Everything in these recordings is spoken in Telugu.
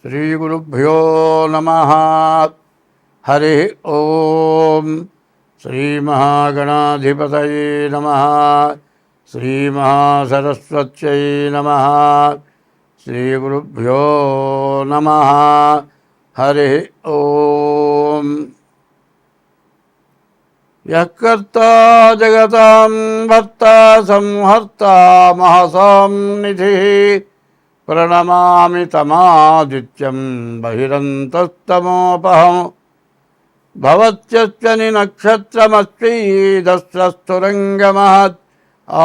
శ్రీగురుభ్యో నమః. హరి ఓం. శ్రీమహాగణాధిపతయే నమః. శ్రీమహాసరస్వత్యై నమః. శ్రీగురుభ్యో నమః. హరి ఓం. యః కర్తా జగతాం భర్తా సంహర్తా మహసాం నిధిః ప్రణమామి తమాదిత్యం బహిరంతస్తమోపహం భవత్యశ్చని నక్షత్రమస్వీదస్రస్తురంగమహత్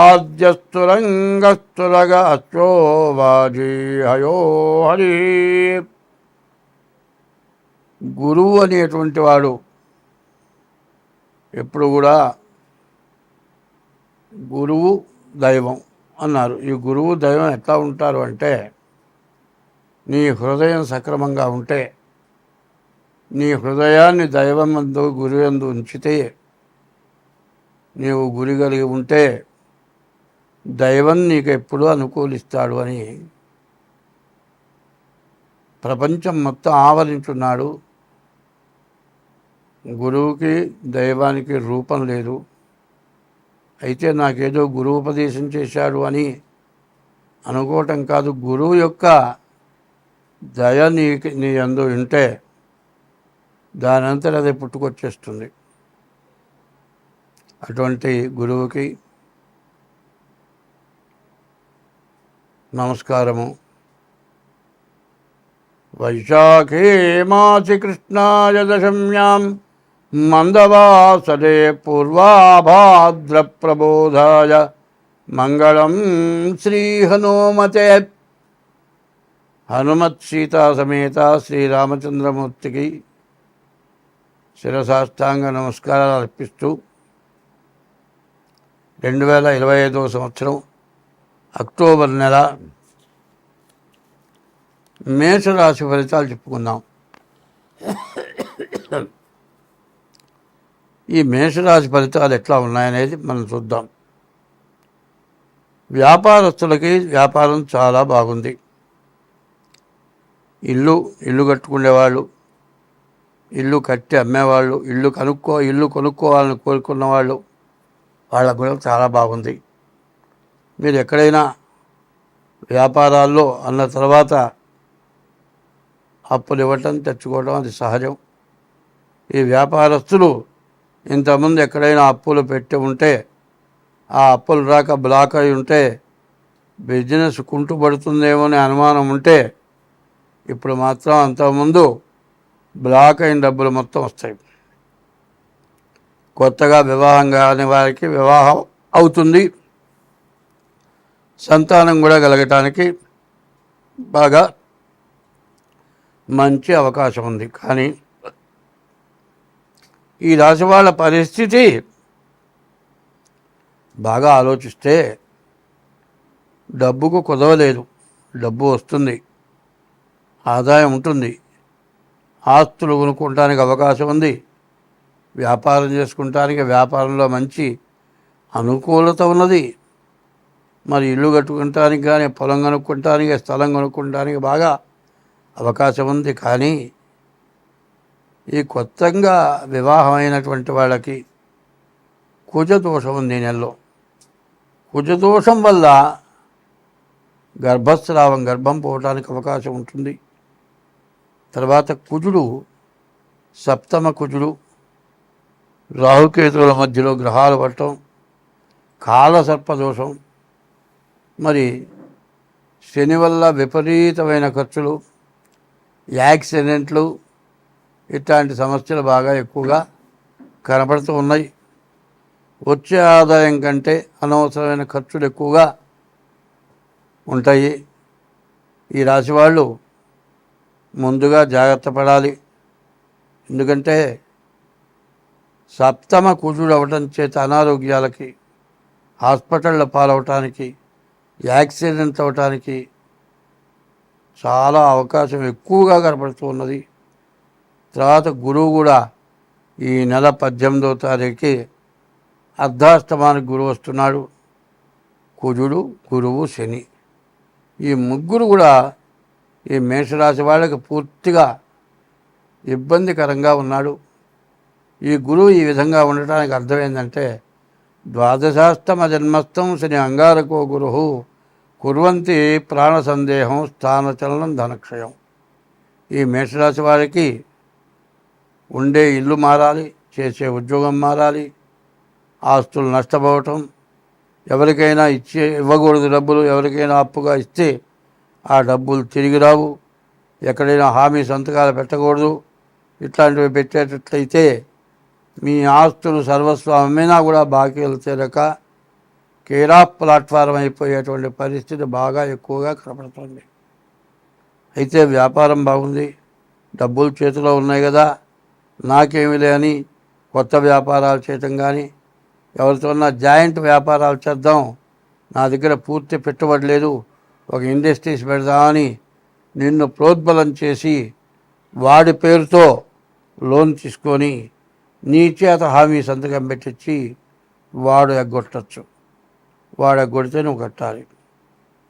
ఆద్యస్తురంగస్తురగ అశ్వో వాజీ హయో హరి. గురువు అనేటువంటి వాడు ఎప్పుడు కూడా గురువు దైవం అన్నారు. ఈ గురువు దైవం ఎట్లా ఉంటారు అంటే, నీ హృదయం సక్రమంగా ఉంటే, నీ హృదయాన్ని దైవమందు గురువందు ఉంచితే, నీవు గురి కలిగి ఉంటే దైవం నీకు ఎప్పుడూ అనుకూలిస్తాడు అని ప్రపంచం మొత్తం ఆవరించున్నాడు. గురువుకి దైవానికి రూపం లేదు. అయితే నాకేదో గురువు ఉపదేశం చేశాడు అని అనుకోవటం కాదు. గురువు యొక్క దయ నీ యందు ఉంటే దానంతట అది పుట్టుకొచ్చేస్తుంది. అటువంటి గురువుకి నమస్కారము. వైశాఖే మాసి కృష్ణాయ దశమ్యాం మందవాసరే పూర్వాభాద్ర ప్రబోధాయ మంగళం శ్రీ హనుమతే. హనుమత్ సీతా సమేత శ్రీరామచంద్రమూర్తికి శిరసాష్టాంగ నమస్కారాలు అర్పిస్తూ 2025వ సంవత్సరం అక్టోబర్ నెల మేషరాశి ఫలితాలు చెప్పుకుందాం. ఈ మేషరాశి ఫలితాలు ఎట్లా ఉన్నాయనేది మనం చూద్దాం. వ్యాపారస్తులకి వ్యాపారం చాలా బాగుంది. ఇల్లు కట్టుకునేవాళ్ళు, ఇల్లు కట్టి అమ్మేవాళ్ళు, ఇల్లు కొనుక్కోవాలని కోరుకున్న వాళ్ళు, వాళ్ళకు కూడా చాలా బాగుంది. మీరు ఎక్కడైనా వ్యాపారాల్లో అన్న తర్వాత అప్పులు ఇవ్వటం తెచ్చుకోవడం అది సహజం. ఈ వ్యాపారస్తులు ఇంతకుముందు ఎక్కడైనా అప్పులు పెట్టి ఉంటే, ఆ అప్పులు రాక బ్లాక్ అయి ఉంటే, బిజినెస్ కుంటుపడుతుందేమో అనే అనుమానం ఉంటే, ఇప్పుడు మాత్రం అంతకుముందు బ్లాక్ అయిన డబ్బులు మొత్తం వస్తాయి. కొత్తగా వివాహం కాని వారికి వివాహం అవుతుంది. సంతానం కూడా కలగటానికి బాగా మంచి అవకాశం ఉంది. కానీ ఈ రాశి వాళ్ళ పరిస్థితి బాగా ఆలోచిస్తే డబ్బుకు కుదవలేదు. డబ్బు వస్తుంది, ఆదాయం ఉంటుంది, ఆస్తులు కొనుక్కోవడానికి అవకాశం ఉంది, వ్యాపారం చేసుకుంటానికి వ్యాపారంలో మంచి అనుకూలత ఉన్నది. మరి ఇల్లు కట్టుకుంటానికి కానీ, పొలం కొనుక్కుంటానికి, స్థలం కొనుక్కుంటానికి బాగా అవకాశం ఉంది. కానీ ఈ కొత్తగా వివాహమైనటువంటి వాళ్ళకి కుజదోషం ఉంది. ఈ నెలలో కుజదోషం వల్ల గర్భం పోవడానికి అవకాశం ఉంటుంది. తర్వాత కుజుడు, సప్తమ కుజుడు, రాహుకేతువుల మధ్యలో గ్రహాలు పట్టడం, కాలసర్పదోషం, మరి శని వల్ల విపరీతమైన ఖర్చులు, యాక్సిడెంట్లు, ఇట్లాంటి సమస్యలు బాగా ఎక్కువగా కనపడుతూ ఉన్నాయి. వచ్చే ఆదాయం కంటే అనవసరమైన ఖర్చులు ఎక్కువగా ఉంటాయి. ఈ రాశి వాళ్ళు ముందుగా జాగ్రత్త పడాలి. ఎందుకంటే సప్తమ కుజుడు అవ్వటం చేత అనారోగ్యాలకి, హాస్పిటళ్ళ పాలవటానికి, యాక్సిడెంట్ అవ్వటానికి చాలా అవకాశం ఎక్కువగా కనపడుతూ ఉన్నది. తర్వాత గురువు కూడా ఈ నెల 18వ తారీఖుకి అర్ధాష్టమానికి గురువు వస్తున్నాడు. కుజుడు, గురువు, శని ఈ ముగ్గురు కూడా ఈ మేషరాశి వాళ్ళకి పూర్తిగా ఇబ్బందికరంగా ఉన్నాడు. ఈ గురువు ఈ విధంగా ఉండటానికి అర్థం ఏంటంటే ద్వాదశాస్తమ జన్మస్థం శని అంగారకో గురు కుర్వంతి ప్రాణ సందేహం స్థానచలనం ధనక్షయం. ఈ మేషరాశి వారికి ఉండే ఇల్లు మారాలి, చేసే ఉద్యోగం మారాలి, ఆస్తులు నష్టపోవటం, ఎవరికైనా ఇవ్వకూడదు డబ్బులు, ఎవరికైనా అప్పుగా ఇస్తే ఆ డబ్బులు తిరిగి రావు, ఎక్కడైనా హామీ సంతకాలు పెట్టకూడదు. ఇట్లాంటివి పెట్టేటట్లయితే మీ ఆస్తులు సర్వస్వం అమ్మినా కూడా బాకీలు తీరక కేరా ప్లాట్ఫారం అయిపోయేటువంటి పరిస్థితి బాగా ఎక్కువగా కనపడుతుంది. అయితే వ్యాపారం బాగుంది, డబ్బులు చేతిలో ఉన్నాయి కదా, నాకేమీ లేని కొత్త వ్యాపారాలు చేయటం కానీ, ఎవరితోన్నా జాయింట్ వ్యాపారాలు చేద్దాం, నా దగ్గర పూర్తి పెట్టుబడి లేదు, ఒక ఇండస్ట్రీస్ పెడదామని నిన్ను ప్రోద్బలం చేసి వాడి పేరుతో లోన్ తీసుకొని నీ చేత హామీ సంతకం పెట్టించి వాడు ఎగ్గొట్టచ్చు. వాడు ఎగ్గొడితే నువ్వు కట్టాలి.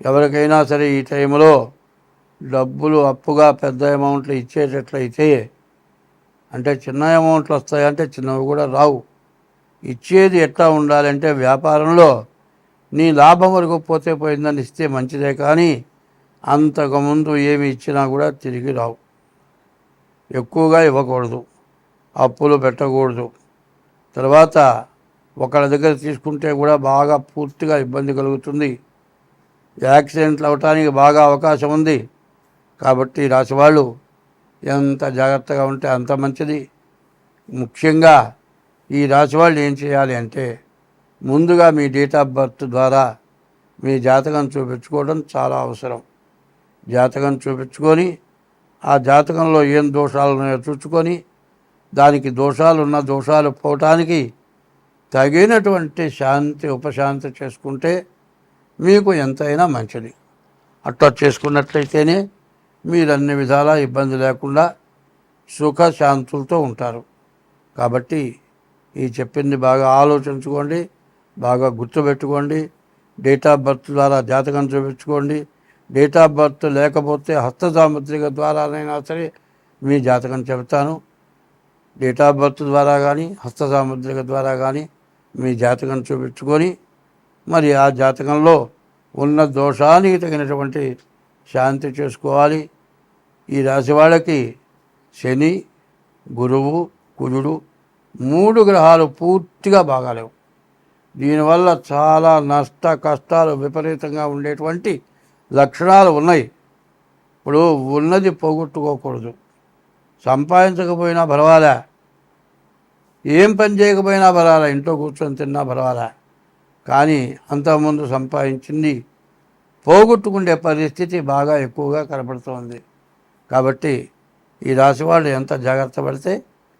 ఎవరికైనా సరే ఈ టైంలో డబ్బులు అప్పుగా పెద్ద అమౌంట్లు ఇచ్చేటట్లయితే, అంటే చిన్న అమౌంట్లు వస్తాయంటే చిన్నవి కూడా రావు. ఇచ్చేది ఎట్లా ఉండాలంటే వ్యాపారంలో నీ లాభం వరకు పోతే పోయిందని ఇస్తే మంచిదే, కానీ అంతకుముందు ఏమి ఇచ్చినా కూడా తిరిగి రావు. ఎక్కువగా ఇవ్వకూడదు, అప్పులు పెట్టకూడదు. తర్వాత ఒకళ్ళ దగ్గర తీసుకుంటే కూడా బాగా పూర్తిగా ఇబ్బంది కలుగుతుంది, యాక్సిడెంట్లు అవటానికి బాగా అవకాశం ఉంది. కాబట్టి రాశివాళ్ళు ఎంత జాగ్రత్తగా ఉంటే అంత మంచిది. ముఖ్యంగా ఈ రాశివాళ్ళు ఏం చేయాలి అంటే ముందుగా మీ డేట్ ఆఫ్ బర్త్ ద్వారా మీ జాతకం చూపించుకోవడం చాలా అవసరం. జాతకం చూపించుకొని ఆ జాతకంలో ఏం దోషాలు ఉన్నాయో చూసుకొని దానికి దోషాలున్న దోషాలు పోవటానికి తగినటువంటి శాంతి ఉపశాంతి చేసుకుంటే మీకు ఎంతైనా మంచిది. అట్లా చేసుకున్నట్లయితేనే మీరు అన్ని విధాలా ఇబ్బంది లేకుండా సుఖశాంతులతో ఉంటారు. కాబట్టి ఈ చెప్పింది బాగా ఆలోచించుకోండి, బాగా గుర్తుపెట్టుకోండి. డేట్ ఆఫ్ బర్త్ ద్వారా జాతకం చూపించుకోండి. డేట్ ఆఫ్ బర్త్ లేకపోతే హస్త సాముద్రిక ద్వారానైనా సరే మీ జాతకం చెబుతాను. డేట్ ఆఫ్ బర్త్ ద్వారా కానీ హస్త సాముద్రిక ద్వారా కానీ మీ జాతకం చూపించుకొని మరి ఆ జాతకంలో ఉన్న దోషానికి తగినటువంటి శాంతి చేసుకోవాలి. ఈ రాశి వాళ్ళకి శని, గురువు, కుజుడు 3 గ్రహాలు పూర్తిగా బాగాలేవు. దీనివల్ల చాలా నష్ట కష్టాలు విపరీతంగా ఉండేటువంటి లక్షణాలు ఉన్నాయి. ఇప్పుడు ఉన్నది పోగొట్టుకోకూడదు. సంపాదించకపోయినా పర్వాలే, ఏం పని చేయకపోయినా పర్వాలే, ఇంట్లో కూర్చొని తిన్నా పర్వాలే, కానీ అంతకుముందు సంపాదించింది పోగొట్టుకునే పరిస్థితి బాగా ఎక్కువగా కనపడుతోంది. కాబట్టి ఈ రాశి వాళ్ళు ఎంత జాగ్రత్త పడితే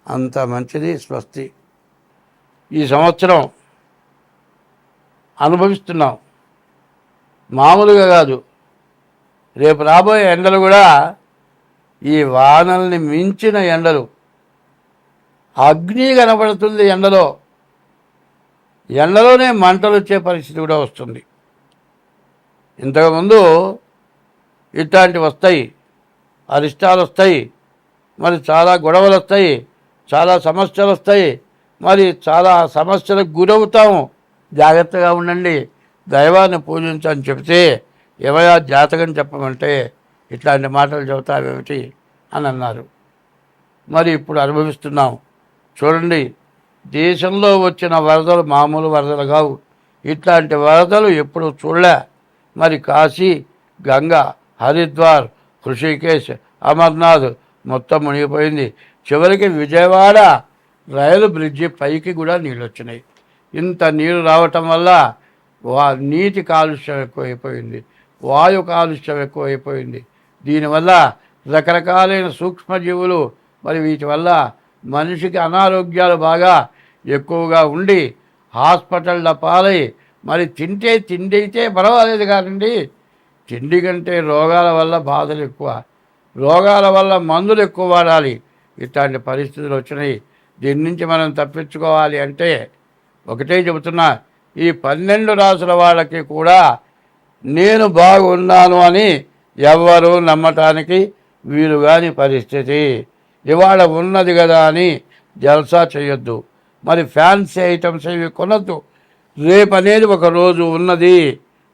అంత మంచిది. స్వస్తి. ఈ సంవత్సరం అనుభవిస్తున్నాం, మామూలుగా కాదు. రేపు రాబోయే ఎండలు కూడా ఈ వానల్ని మించిన ఎండలు. అగ్ని కనబడుతుంది ఎండలోనే మంటలు వచ్చే పరిస్థితి కూడా వస్తుంది. ఇంతకుముందు ఇట్లాంటివి వస్తాయి, అరిష్టాలు వస్తాయి, మరి చాలా గొడవలు వస్తాయి, చాలా సమస్యలు వస్తాయి, మరి చాలా సమస్యలకు గురవుతాము. జాగ్రత్తగా ఉండండి, దైవాన్ని పూజించని చెప్తే ఏమయ్యా జాతకం చెప్పమంటే ఇట్లాంటి మాటలు చెబుతావేమిటి అని అన్నారు. మరి ఇప్పుడు అనుభవిస్తున్నాం. చూడండి, దేశంలో వచ్చిన వరదలు మామూలు వరదలు కావు. ఇట్లాంటి వరదలు ఎప్పుడు చూడలే. మరి కాశీ, గంగా, హరిద్వార్, హృషికేశ్, అమర్నాథ్ మొత్తం మునిగిపోయింది. చివరికి విజయవాడ రైలు బ్రిడ్జి పైకి కూడా నీళ్ళు వచ్చినాయి. ఇంత నీరు రావటం వల్ల నీటి కాలుష్యం ఎక్కువైపోయింది, వాయు కాలుష్యం ఎక్కువైపోయింది. దీనివల్ల రకరకాలైన సూక్ష్మజీవులు మరి వీటి వల్ల మనిషికి అనారోగ్యాలు బాగా ఎక్కువగా ఉండి హాస్పిటళ్ళ పాలై మరి తిండి అయితే పర్వాలేదు కానండి, తిండి కంటే రోగాల వల్ల బాధలు ఎక్కువ, రోగాల వల్ల మందులు ఎక్కువ వాడాలి. ఇట్లాంటి పరిస్థితులు వచ్చినాయి. దీని నుంచి మనం తప్పించుకోవాలి అంటే ఒకటే చెబుతున్నా, ఈ 12 రాసుల వాళ్ళకి కూడా నేను బాగున్నాను అని ఎవ్వరూ నమ్మటానికి వీలుగాని పరిస్థితి. ఇవాళ ఉన్నది కదా అని జల్సా చేయొద్దు. మరి ఫ్యాన్సీ ఐటమ్స్ ఇవి కొనొద్దు. రేపు అనేది ఒక రోజు ఉన్నది.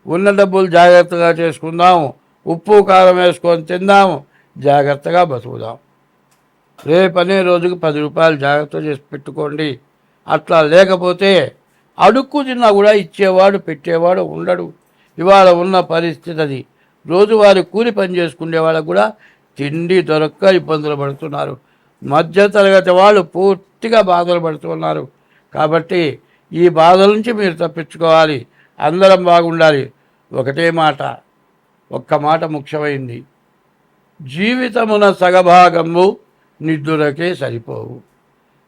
ఉన్న డబ్బులు జాగ్రత్తగా చేసుకుందాం. ఉప్పు కారం వేసుకొని తిందాం, జాగ్రత్తగా బతుకుదాం. రేపు అనే రోజుకి 10 రూపాయలు జాగ్రత్త చేసి పెట్టుకోండి. అట్లా లేకపోతే అడుక్కు తిన్నా కూడా ఇచ్చేవాడు పెట్టేవాడు ఉండడు. ఇవాళ ఉన్న పరిస్థితి అది. రోజువారి కూలి పని చేసుకునే వాళ్ళకు కూడా తిండి దొరక్క ఇబ్బందులు పడుతున్నారు. మధ్యతరగతి వాళ్ళు పూర్తిగా బాధలు పడుతున్నారు. కాబట్టి ఈ బాధల నుంచి మీరు తప్పించుకోవాలి. అందరం బాగుండాలి. ఒకటే మాట, ఒక్క మాట ముఖ్యమైంది. జీవితమున సగభాగము నిద్దురకే సరిపోవు,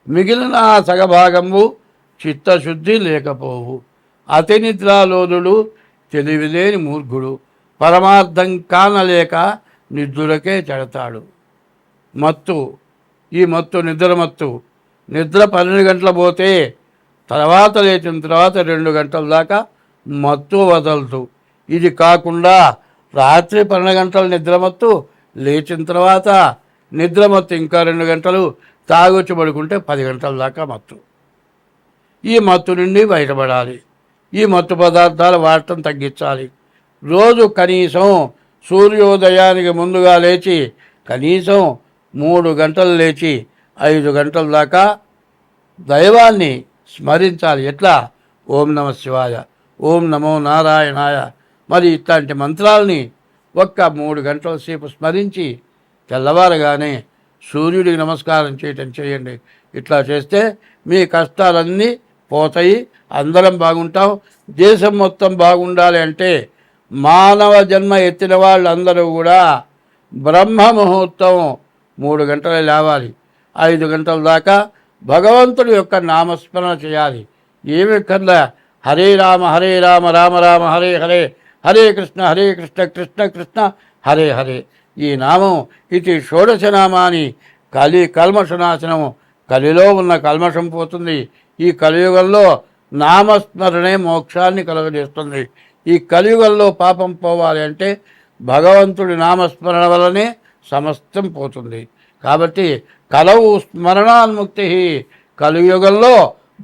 మిగిలిన ఆ సగభాగము చిత్తశుద్ధి లేకపోవు. అతి నిద్రాలోనుడు తెలివిలేని మూర్ఖుడు, పరమార్థం కానలేక నిద్దురకే చెడతాడు. మత్తు, ఈ మత్తు నిద్ర నిద్ర 12 గంటలు పోతే తర్వాత లేచిన తర్వాత 2 గంటల దాకా మత్తు వదలదు. ఇది కాకుండా రాత్రి 12 గంటల నిద్రమత్తు, లేచిన తర్వాత నిద్రమత్తు ఇంకా 2 గంటలు తాగొచ్చి పడుకుంటే 10 గంటల దాకా మత్తు. ఈ మత్తు నుండి బయటపడాలి. ఈ మత్తు పదార్థాలు వాడటం తగ్గించాలి. రోజు కనీసం సూర్యోదయానికి ముందుగా లేచి కనీసం 3 గంటలు లేచి 5 గంటల దాకా దైవాన్ని స్మరించాలి. ఎట్లా? ఓం నమ శివాయ, ఓం నమో నారాయణాయ, మరి ఇట్లాంటి మంత్రాలని ఒక్క 3 గంటల సేపు స్మరించి తెల్లవారగానే సూర్యుడికి నమస్కారం చేయటం చేయండి. ఇట్లా చేస్తే మీ కష్టాలన్నీ పోతాయి. అందరం బాగుంటాం. దేశం మొత్తం బాగుండాలి అంటే మానవ జన్మ ఎత్తిన వాళ్ళందరూ కూడా బ్రహ్మ ముహూర్తం 3 గంటలు లేవాలి. 5 గంటల దాకా భగవంతుడి యొక్క నామస్మరణ చేయాలి. ఏమి కన్నా హరే రామ రామ రామ హరే హరే, హరే కృష్ణ కృష్ణ కృష్ణ హరే హరే. ఈ నామం ఇది షోడశనామాని. కల్మషనాశనము. కలిలో ఉన్న కల్మషం పోతుంది. ఈ కలియుగంలో నామస్మరణే మోక్షాన్ని కలుగజేస్తుంది. ఈ కలియుగంలో పాపం పోవాలి అంటే భగవంతుడి నామస్మరణ వల్లనే సమస్తం పోతుంది. కాబట్టి కలవు స్మరణాన్ముక్తి. కలియుగంలో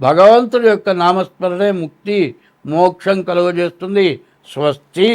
భగవంతుడి యొక్క నామస్మరణే ముక్తి, మోక్షం కలుగజేస్తుంది. స్వస్తి.